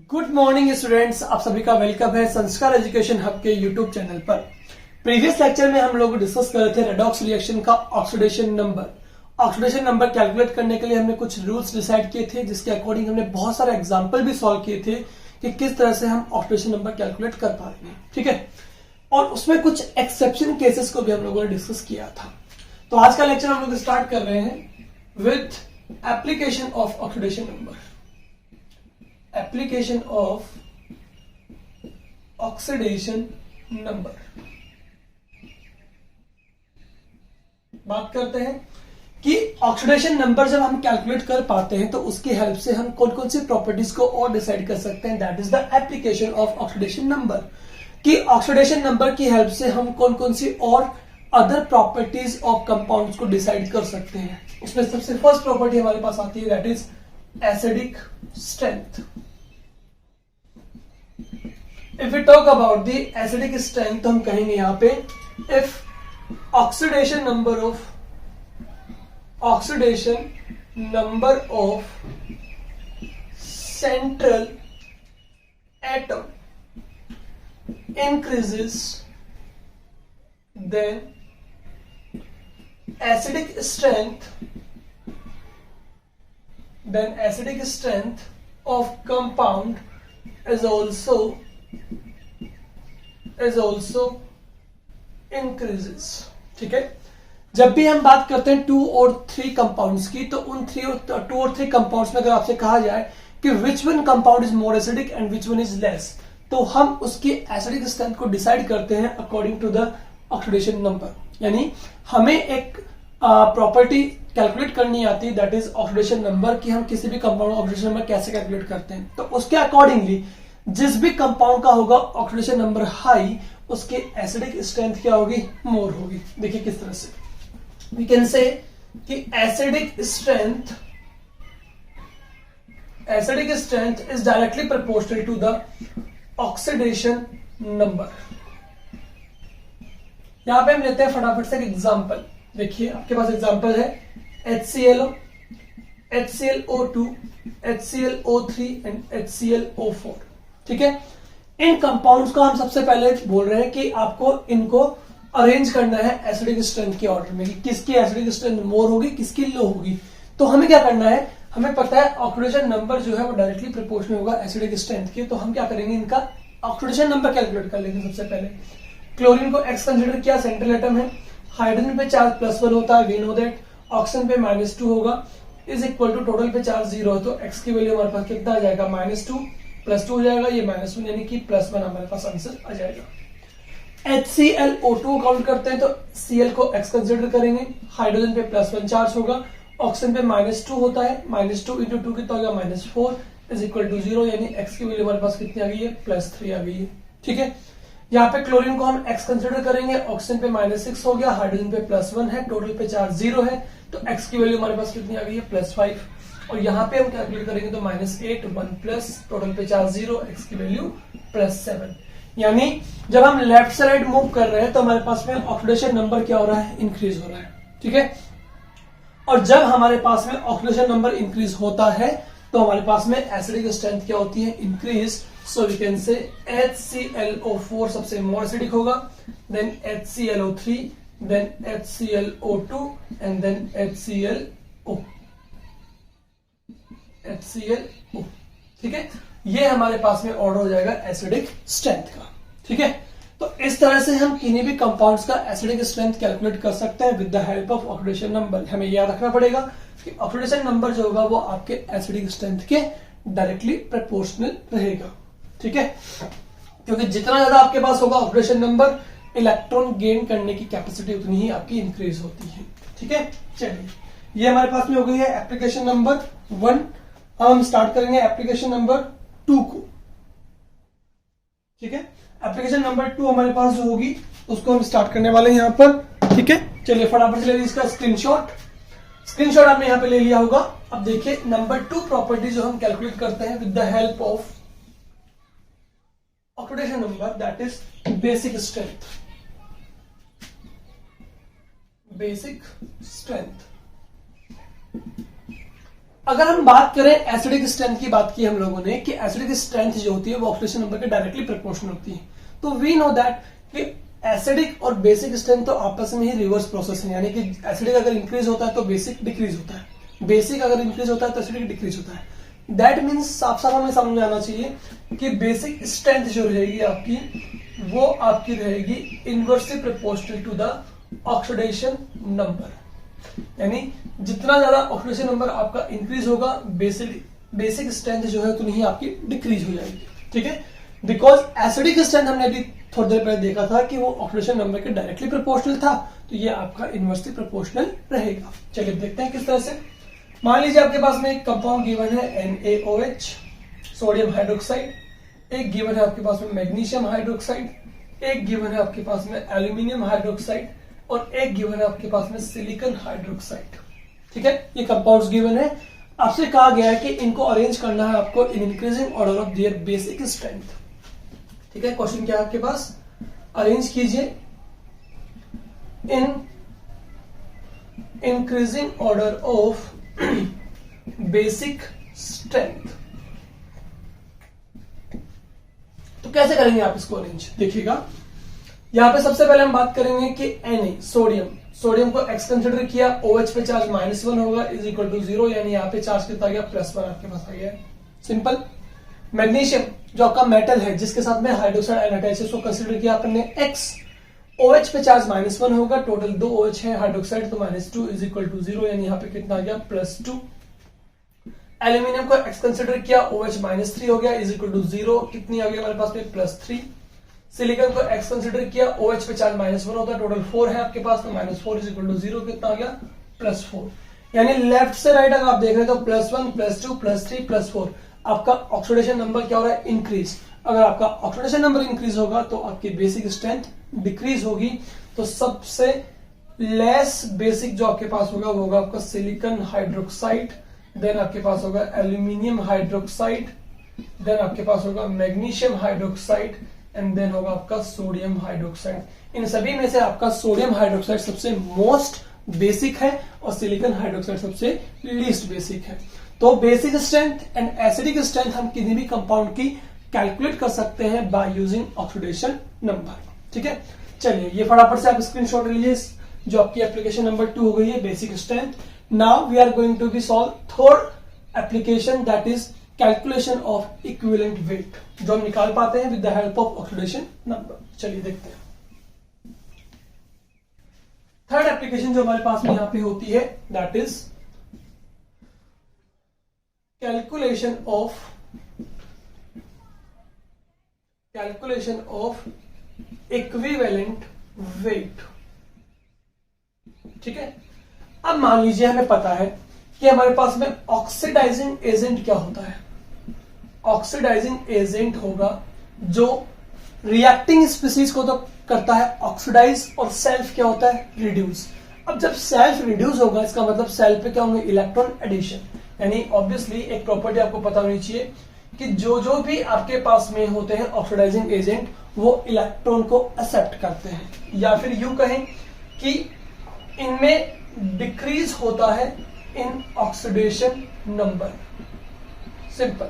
Good morning students, आप सभी का वेलकम है संस्कार एजुकेशन हब के यूट्यूब चैनल पर। प्रीवियस लेक्चर में हम लोग डिस्कस कर रहे थे रेडॉक्स रिएक्शन का oxidation number. Oxidation number calculate करने के लिए हमने कुछ रूल्स डिसाइड किए थे, जिसके अकॉर्डिंग हमने बहुत सारे एग्जाम्पल भी सॉल्व किए थे कि किस तरह से हम ऑक्सीडेशन नंबर कैलकुलेट कर पाएंगे। ठीक है, और उसमें कुछ एक्सेप्शन केसेस को भी हम लोगों ने डिस्कस किया था। तो आज का लेक्चर हम लोग स्टार्ट कर रहे हैं with application of oxidation number. Application of oxidation number. बात करते हैं कि ऑक्सीडेशन नंबर जब हम कैलकुलेट कर पाते हैं तो उसकी हेल्प से हम कौन कौन सी प्रॉपर्टीज को और डिसाइड कर सकते हैं। That is the application of oxidation number. कि ऑक्सीडेशन नंबर की हेल्प से हम कौन कौन सी और अदर प्रॉपर्टीज ऑफ कंपाउंड्स को डिसाइड कर सकते हैं। उसमें सबसे फर्स्ट प्रॉपर्टी हमारे पास आती है, that is acidic strength. If we talk about the acidic strength, तो हम कहेंगे यहां पे if oxidation number of central atom increases, then acidic strength of compound is also increases। ठीक है, जब भी हम बात करते हैं 2 और 3 कंपाउंड्स की, तो उन 2 और 3 कंपाउंड्स में अगर आपसे कहा जाए कि which one compound is more acidic and which one is less, तो हम उसकी एसिडिक स्ट्रेंथ को डिसाइड करते हैं according to the oxidation number. यानी हमें एक प्रॉपर्टी कैलकुलेट करनी आती है, दैट इज ऑक्सीडेशन नंबर, कि हम किसी भी कंपाउंड ऑक्सीडेशन नंबर कैसे कैलकुलेट करते हैं। तो उसके अकॉर्डिंगली जिस भी कंपाउंड का होगा ऑक्सीडेशन नंबर हाई, उसकी एसिडिक स्ट्रेंथ क्या होगी, मोर होगी। देखिए किस तरह से वी कैन से कि acidic strength is directly proportional to the oxidation number. यहां पे हम लेते हैं फटाफट से एक एग्जांपल। देखिए आपके पास एग्जांपल है HClO, HClO2, HClO3 and HClO4। ठीक है, इन कंपाउंड्स को हम सबसे पहले बोल रहे हैं कि आपको इनको अरेंज करना है एसिडिक स्ट्रेंथ के ऑर्डर में, कि किसकी एसिडिक स्ट्रेंथ मोर होगी, किसकी लो होगी। तो हमें क्या करना है, हमें पता है ऑक्सीडेशन नंबर जो है वो डायरेक्टली प्रोपोर्शनल होगा एसिडिक स्ट्रेंथ के। तो हम क्या करेंगे, इनका ऑक्सीडेशन नंबर कैलकुलेट कर लेंगे। सबसे पहले क्लोरीन को एक्स कंसिडर किया, सेंट्रल एटम है, हाइड्रोजन पे चार्ज +1 होता है, वी नो दैट। ऑक्सीजन पे -2 होगा, इज इक्वल टू टोटल पे चार्ज 0 है, तो एक्स की वैल्यू हमारे पास कितना आ जाएगा, -2 +2 हो जाएगा, ये -1 यानी कि +1 हमारे पास आंसर आ जाएगा। HClO2 काउंट करते हैं तो Cl को x कंसिडर करेंगे, हाइड्रोजन पे +1 चार्ज होगा, ऑक्सीजन पे -2 होता है, -2 × 2 कितना होगा, -4 इज इक्वल टू 0, यानी x की वैल्यू हमारे पास कितनी आ गई है, +3 आ गई है। ठीक है, यहाँ पे क्लोरीन को हम x कंसिडर करेंगे, ऑक्सीजन पे -6 हो गया, हाइड्रोजन पे +1 है, टोटल पे चार्ज 0 है, तो x की वैल्यू हमारे पास कितनी आ गई है, +5। और यहाँ पे हम कैलकुलेट करेंगे तो -8, 1 प्लस, टोटल पे चार्ज 0, x की वैल्यू +7। यानी जब हम लेफ्ट साइड मूव कर रहे हैं तो हमारे पास में ऑक्सीडेशन नंबर क्या हो रहा है, इंक्रीज हो रहा है। ठीक है, और जब हमारे पास में ऑक्सीडेशन नंबर इंक्रीज होता है तो हमारे पास में एसिडिक स्ट्रेंथ क्या होती है, increase. So we can say HClO4 सबसे मोर एसिडिक होगा, then HClO3, then HClO2 and then HClO। ठीक है, ये हमारे पास में ऑर्डर हो जाएगा एसिडिक स्ट्रेंथ का। ठीक है, तो इस तरह से हम किन्हीं भी कंपाउंड्स का एसिडिक स्ट्रेंथ कैलकुलेट कर सकते हैं with the help of oxidation number. हमें याद रखना पड़ेगा कि ऑक्सीडेशन नंबर जो होगा वो आपके एसिडिक स्ट्रेंथ के डायरेक्टली प्रोपोर्शनल रहेगा। ठीक है, क्योंकि जितना ज्यादा आपके पास होगा ऑक्सीडेशन नंबर, इलेक्ट्रॉन गेन करने की कैपेसिटी उतनी ही आपकी इंक्रीज होती है। ठीक है, चलिए ये हमारे पास में हो गई है एप्लीकेशन नंबर 1। हम स्टार्ट करेंगे एप्लीकेशन नंबर 2 को। ठीक है, एप्लीकेशन नंबर 2 हमारे पास जो होगी उसको हम स्टार्ट करने वाले हैं यहाँ पर। ठीक है, चलिए फटाफट से ले लीजिए इसका स्क्रीनशॉट आपने यहाँ पे ले लिया होगा। अब देखिए नंबर 2 प्रॉपर्टी जो हम कैलकुलेट करते हैं with the help of oxidation number, that is basic strength. अगर हम बात करें एसिडिक स्ट्रेंथ की, बात की हम लोगों ने कि एसिडिक स्ट्रेंथ जो होती है वो ऑक्सीडेशन नंबर के डायरेक्टली प्रोपोर्शनल होती है। तो वी नो दैट कि एसिडिक और बेसिक स्ट्रेंथ तो आपस में ही रिवर्स प्रोसेस है, यानी कि एसिडिक अगर इंक्रीज होता है तो बेसिक डिक्रीज होता है, बेसिक अगर इंक्रीज होता है तो एसिडिक डिक्रीज होता है। दैट मीन्स साफ साफ हमें समझ में आना चाहिए कि बेसिक स्ट्रेंथ जो रहेगी आपकी, वो आपकी रहेगी inversely proportional to the oxidation number, यानी जितना ज्यादा ऑक्सीडेशन नंबर आपका इंक्रीज होगा बेसिक स्ट्रेंथ जो है उतनी ही आपकी डिक्रीज हो जाएगी। ठीक है, बिकॉज एसिडिक स्ट्रेंथ हमने अभी थोड़ी देर पहले देखा था कि वो ऑक्सीडेशन नंबर के डायरेक्टली प्रोपोर्शनल था, तो ये आपका इनवर्सली प्रोपोर्शनल रहेगा। चलिए देखते हैं किस तरह से। मान लीजिए आपके पास में एक कंपाउंड गिवन है NaOH सोडियम हाइड्रोक्साइड, एक गिवन है आपके पास में मैग्नीशियम हाइड्रोक्साइड, एक गिवन है आपके पास में एल्यूमिनियम हाइड्रोक्साइड और एक गिवन है आपके पास में सिलिकॉन हाइड्रोक्साइड। ठीक है, ये कंपाउंड्स गिवन है। आपसे कहा गया है कि इनको अरेंज करना है आपको in increasing order of their basic strength. ठीक है, क्वेश्चन क्या है आपके पास, अरेंज कीजिए in increasing order of basic strength. तो कैसे करेंगे आप इसको अरेंज, देखिएगा। यहां पे सबसे पहले हम बात करेंगे कि Na सोडियम को एक्स कंसिडर किया, OH पे चार्ज -1 होगा इज इक्वल टू 0, यानी यहाँ पे चार्ज कितना आ गया +1 आपके पास आ गया। सिंपल। मैग्नीशियम जो आपका मेटल है जिसके साथ में हाइड्रोक्साइड आयन अटैच है, उसको कंसिडर किया अपन ने X, OH पे चार्ज -1 होगा, टोटल 2 OH है, हाइड्रोक्साइड तो -2 इज इक्वल टू 0, यानी यहाँ पे कितना आ गया +2। एल्यूमिनियम को एक्स कंसिडर किया, OH -3 हो गया इज इक्वल टू 0, कितनी आ गई हमारे पास में +3। सिलिकॉन को एक्स कंसिडर किया, OH पे चार्ज -1 होता है, टोटल 4 है आपके पास, तो -4 इज इक्वल टू 0, कितना आ गया +4। यानी लेफ्ट से राइट अगर आप देख रहे हैं तो +1 +2 +3 +4 आपका ऑक्सीडेशन नंबर क्या हो रहा है, इंक्रीज। अगर आपका ऑक्सीडेशन नंबर इंक्रीज होगा तो आपकी बेसिक स्ट्रेंथ डिक्रीज होगी। तो सबसे लेस बेसिक जो आपके पास होगा वो होगा आपका सिलिकॉन हाइड्रोक्साइड, देन आपके पास होगा एल्यूमिनियम हाइड्रोक्साइड, देन आपके पास होगा मैग्नीशियम हाइड्रोक्साइड एंड देन होगा आपका सोडियम हाइड्रोक्साइड। इन सभी में से आपका सोडियम हाइड्रोक्साइड सबसे मोस्ट बेसिक है और सिलिकॉन हाइड्रोक्साइड सबसे लीस्ट बेसिक है। तो basic strength and acidic strength हम किसी भी कंपाउंड की कैलकुलेट कर सकते हैं बाय यूजिंग ऑक्सीडेशन नंबर। ठीक है, चलिए ये फटाफट से आप स्क्रीनशॉट ले लीजिए, जो आपकी एप्लीकेशन नंबर 2 हो गई है basic strength. Now we are going to be solve third application, that is calculation of equivalent weight, जो हम निकाल पाते हैं with the help of oxidation number. चलिए देखते हैं। थर्ड एप्लीकेशन जो हमारे पास में यहां पे होती है that is calculation of equivalent wait. ठीक है, अब मान लीजिए हमें पता है कि हमारे पास में ऑक्सीडाइजिंग एजेंट क्या होता है। ऑक्सीडाइजिंग एजेंट होगा जो रिएक्टिंग स्पीसीज को तो करता है ऑक्सीडाइज, और सेल्फ क्या होता है, रिड्यूस। अब जब सेल्फ रिड्यूस होगा इसका मतलब सेल्फ पे क्या होंगे, इलेक्ट्रॉन एडिशन। यानी ऑब्वियसली एक प्रॉपर्टी आपको पता होनी चाहिए कि जो भी आपके पास में होते हैं ऑक्सीडाइजिंग एजेंट वो इलेक्ट्रॉन को एक्सेप्ट करते हैं, या फिर यूं कहें कि इनमें डिक्रीज होता है इन ऑक्सीडेशन नंबर। सिंपल।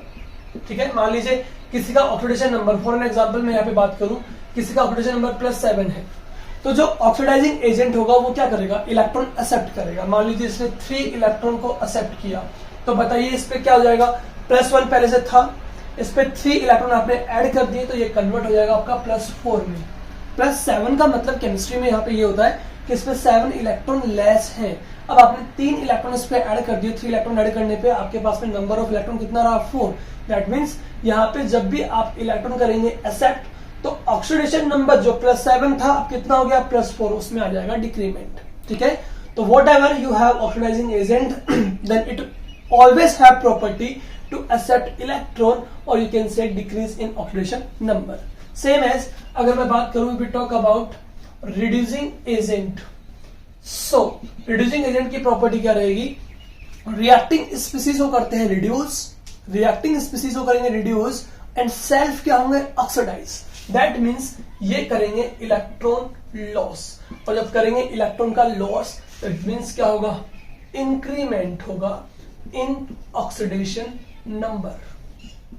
ठीक है, मान लीजिए किसी का oxidation number, for an example मैं यहाँ पे बात करूं, किसी का ऑक्सीडेशन नंबर +7 है, तो जो ऑक्सीडाइजिंग एजेंट होगा वो क्या करेगा, इलेक्ट्रॉन एक्सेप्ट करेगा। मान लीजिए इसने 3 इलेक्ट्रॉन को एक्सेप्ट किया, तो बताइए इस पे क्या हो जाएगा, +1 पहले से था, इस पे 3 इलेक्ट्रॉन आपने ऐड कर दिए तो ये कन्वर्ट हो जाएगा आपका +4 में। +7 का मतलब केमिस्ट्री में यहाँ पे ये होता है कि इसमें 7 इलेक्ट्रॉन लेस है। अब आपने 3 इलेक्ट्रॉन इस पे ऐड कर दिए, 3 इलेक्ट्रॉन ऐड करने पे आपके पास में नंबर ऑफ इलेक्ट्रॉन कितना रहा, 4। दैट मीन्स यहाँ पे जब भी आप इलेक्ट्रॉन करेंगे एक्सेप्ट, तो ऑक्सीडेशन नंबर जो +7 था अब कितना हो गया, +4, उसमें आ जाएगा डिक्रीमेंट। ठीक है, तो whatever you have oxidising agent then it always have property to accept electron, or you can say decrease in oxidation number. Same as अगर मैं बात करूं, we talk about reducing agent. So reducing agent की property क्या रहेगी, reacting species को करते हैं रिड्यूस, रिएक्टिंग स्पीसीज को करेंगे रिड्यूस, एंड सेल्फ क्या होंगे, ऑक्सीडाइज। दैट मीन्स ये करेंगे इलेक्ट्रॉन लॉस, और जब करेंगे इलेक्ट्रॉन का लॉस दैट मीन्स क्या होगा, इंक्रीमेंट होगा इन ऑक्सीडेशन नंबर।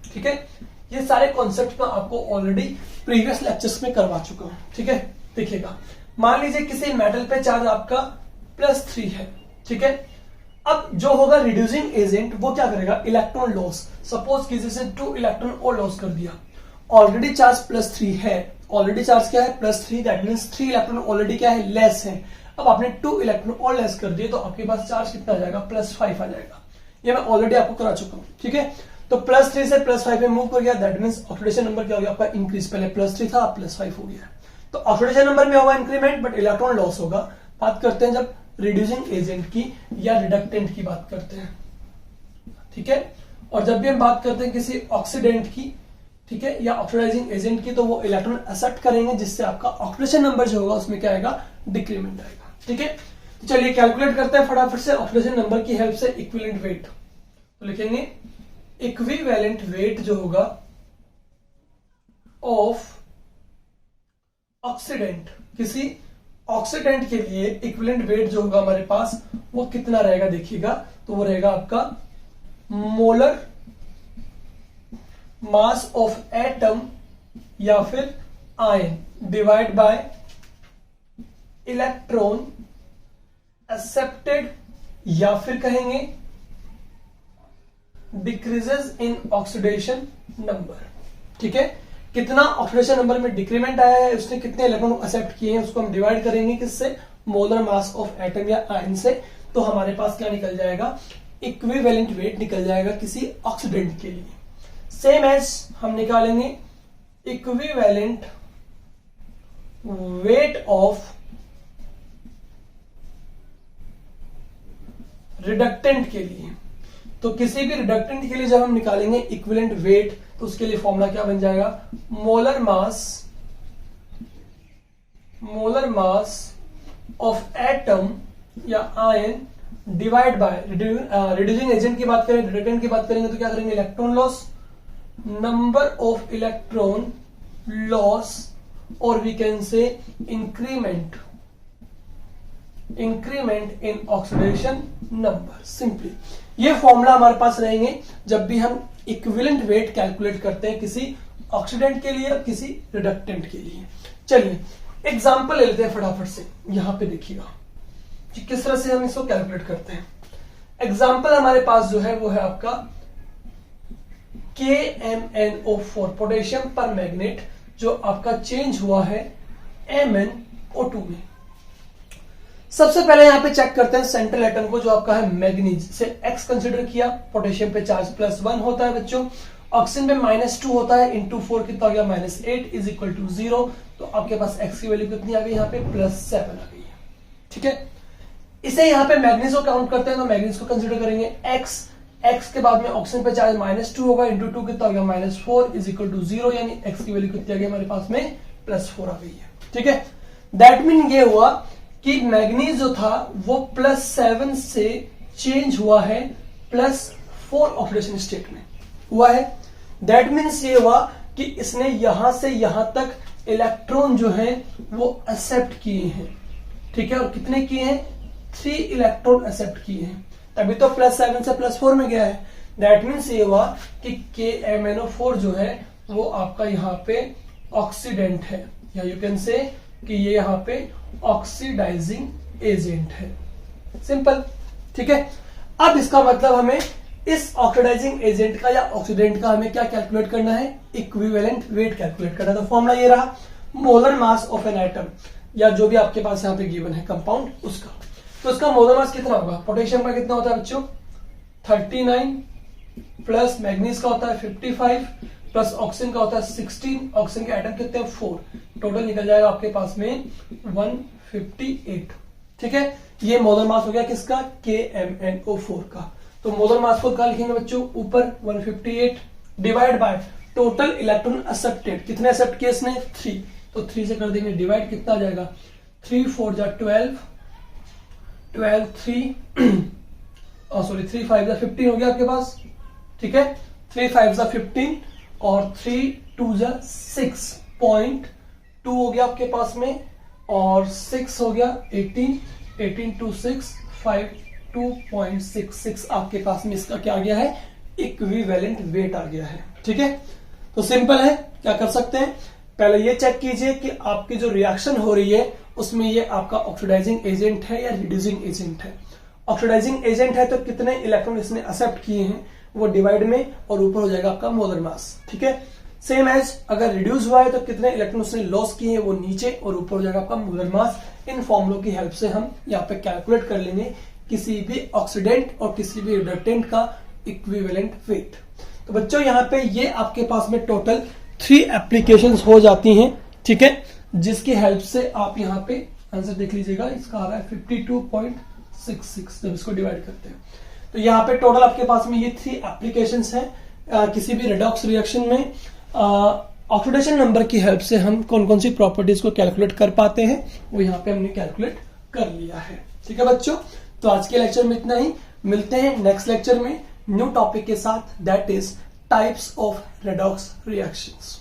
ठीक है, ये सारे कॉन्सेप्ट मैं आपको ऑलरेडी प्रीवियस लेक्चर्स में करवा चुका हूं। ठीक है, देखिएगा, मान लीजिए किसी मेटल पे चार्ज आपका +3 है। ठीक है, अब जो होगा रिड्यूसिंग एजेंट वो क्या करेगा, इलेक्ट्रॉन लॉस। सपोज किसी से 2 इलेक्ट्रॉन और लॉस कर दिया, ऑलरेडी चार्ज +3 है, ऑलरेडी चार्ज क्या है +3, दैट मींस 3 इलेक्ट्रॉन ऑलरेडी क्या है, लेस है। अब आपने 2 इलेक्ट्रॉन और लेस कर दिए तो आपके पास चार्ज कितना आ जाएगा, +5 आ जाएगा। ये मैं ऑलरेडी आपको करा चुका हूं। ठीक है, तो +3 से +5 में मूव कर गया, दैट मींस ऑक्सीडेशन नंबर क्या हो गया आपका, इंक्रीज। पहले +3 था, +5 हो गया। तो ऑक्सीडेशन नंबर में होगा इंक्रीमेंट, बट इलेक्ट्रॉन लॉस होगा। बात करते हैं जब रिड्यूसिंग एजेंट की या रिडक्टेंट की बात करते हैं। ठीक है, और जब भी हम बात करते हैं किसी ऑक्सीडेंट की, ठीक है, या ऑक्सीडाइजिंग एजेंट की, तो वो इलेक्ट्रॉन एक्सेप्ट करेंगे, जिससे आपका ऑक्सीडेशन नंबर जो होगा उसमें क्या आएगा, डिक्रीमेंट आएगा। ठीक है, तो चलिए कैलकुलेट करते हैं फटाफट से ऑक्सीडेशन नंबर की हेल्प से इक्विवेलेंट वेट। तो लिखेंगे इक्विवेलेंट वेट जो होगा ऑफ ऑक्सीडेंट, किसी ऑक्सीडेंट के लिए इक्विवेलेंट वेट जो होगा हमारे पास वो कितना रहेगा, देखिएगा, तो वो रहेगा आपका मोलर मास ऑफ एटम या फिर ion divide by electron accepted, या फिर कहेंगे डिक्रीजेस इन ऑक्सीडेशन नंबर। ठीक है, कितना ऑक्सीडेशन नंबर में डिक्रीमेंट आया है, उसने कितने इलेक्ट्रॉन एक्सेप्ट किए हैं, उसको हम डिवाइड करेंगे किससे, मोलर मास ऑफ एटम या आयन से। तो हमारे पास क्या निकल जाएगा, इक्विवेलेंट वेट निकल जाएगा किसी ऑक्सीडेंट के लिए। सेम एज हम निकालेंगे इक्विवेलेंट वेट ऑफ रिडक्टेंट के लिए। तो किसी भी रिडक्टेंट के लिए जब हम निकालेंगे इक्विवेलेंट वेट, तो उसके लिए फॉर्मूला क्या बन जाएगा, मोलर मास ऑफ एटम या ion divide by reducing agent की बात करें, रिडक्टेंट की बात करेंगे तो क्या करेंगे, electron loss, number of electron loss, और we can say increment in oxidation number. Simply ये फॉर्मूला हमारे पास रहेंगे जब भी हम इक्विवेलेंट वेट कैलकुलेट करते हैं किसी ऑक्सीडेंट के लिए और किसी रिडक्टेंट के लिए। चलिए एग्जांपल ले लेते हैं फटाफट से, यहां पे देखिएगा कि किस तरह से हम इसको कैलकुलेट करते हैं। एग्जांपल हमारे पास जो है वो है आपका KMnO4 पोटेशियम पर मैग्नेट, जो आपका चेंज हुआ है MnO2 में। सबसे पहले यहां पे चेक करते हैं सेंट्रल एटम को, जो आपका है मैग्नीज से X कंसीडर किया, पोटेशियम पे चार्ज +1 होता है बच्चों, ऑक्सीजन पे -2 होता है, इंटू 4 कितना हो गया, -8 इज इक्वल टू 0। तो आपके पास X की वैल्यू कितनी आ गई, यहाँ पे +7 आ गई है। ठीक है, इसे यहाँ पे मैग्नीज को काउंट करते हैं, तो मैग्नीज को कंसीडर करेंगे X के बाद में ऑक्सीजन पे चार्ज -2 होगा, इंटू 2 कितना हो गया, -4 इज इक्वल टू 0, यानी X की वैल्यू कितनी आ गई हमारे पास में, +4 आ गई है। ठीक है, दैट मीन ये हुआ कि मैग्नीज जो था वो +7 से चेंज हुआ है +4 ऑक्सीडेशन स्टेट में हुआ है। दैट मीन्स ये हुआ कि इसने यहां से यहां तक इलेक्ट्रॉन जो है वो एक्सेप्ट किए हैं। ठीक है, और कितने किए हैं, 3 इलेक्ट्रॉन एक्सेप्ट किए हैं, तभी तो +7 से +4 में गया है। दैट मीन्स ये हुआ कि KMnO4 जो है वो आपका यहाँ पे ऑक्सीडेंट है, या यू कैन से कि ये यहाँ पे ऑक्सीडाइजिंग एजेंट है। सिंपल। ठीक है, अब इसका मतलब हमें इस ऑक्सीडाइजिंग एजेंट का या ऑक्सीडेंट का हमें क्या कैलकुलेट करना है, इक्विवेलेंट वेट कैलकुलेट करना है। तो फॉर्मूला ये रहा, molar mass of an atom, या जो भी आपके पास यहाँ पे गिवन है कंपाउंड उसका। तो इसका मोलर मास कितना होगा, पोटेशियम का कितना होता है बच्चों, 39, प्लस मैग्नीज का होता है 55, प्लस ऑक्सीजन का होता है 16, ऑक्सीजन के एटम कितने हैं 4, टोटल निकल जाएगा आपके पास में 158। ठीक है, ये मोलर मास हो गया किसका, KMnO4 का। तो मोलर मास को क्या लिखेंगे बच्चों, ऊपर 158 divide by total electron accepted, कितने एक्सेप्ट किए इसने, 3, तो 3 से कर देंगे डिवाइड, कितना आ जाएगा, 3 4 जा 12, 12 3 3 5 जा 15 हो गया आपके पास। ठीक है, 3 5 जा 15 और 3 2 जा 6.2 हो गया आपके पास में, और 6 हो गया 18, 18 2 6 5 52.66 आपके पास में इसका क्या आ गया है, इक्विवेलेंट वेट आ गया है। ठीक है, तो सिंपल है, क्या कर सकते हैं, पहले ये चेक कीजिए कि आपकी जो रिएक्शन हो रही है उसमें ये आपका ऑक्सीडाइजिंग एजेंट है या रिड्यूसिंग एजेंट है। ऑक्सीडाइजिंग एजेंट है तो कितने इलेक्ट्रॉन इसने एक्सेप्ट किए हैं वो डिवाइड में और ऊपर हो जाएगा आपका मोलर मास। ठीक है, सेम एज अगर रिड्यूस हुआ है तो कितने इलेक्ट्रॉन उसने लॉस किए हैं वो नीचे और ऊपर हो जाएगा आपका मोलर मास। इन फॉर्मूलों की हेल्प से हम यहाँ पे कैलकुलेट कर लेंगे किसी भी ऑक्सीडेंट और किसी भी रिडक्टेंट का इक्विवेलेंट वेट। तो बच्चों यहाँ पे ये आपके पास में टोटल 3 एप्लीकेशंस हो जाती हैं। ठीक है, जिसकी हेल्प से आप यहाँ पे आंसर देख लीजिएगा, इसका आ रहा है 52.66 जब इसको डिवाइड करते हैं। तो यहाँ पे टोटल आपके पास में ये 3 एप्लीकेशंस हैं। किसी भी रेडॉक्स रिएक्शन में ऑक्सीडेशन नंबर की हेल्प से हम कौन कौन सी प्रॉपर्टीज को कैलकुलेट कर पाते हैं वो यहाँ पे हमने कैलकुलेट कर लिया है। ठीक है बच्चों, तो आज के लेक्चर में इतना ही, मिलते हैं नेक्स्ट लेक्चर में न्यू टॉपिक के साथ, that is types of redox reactions.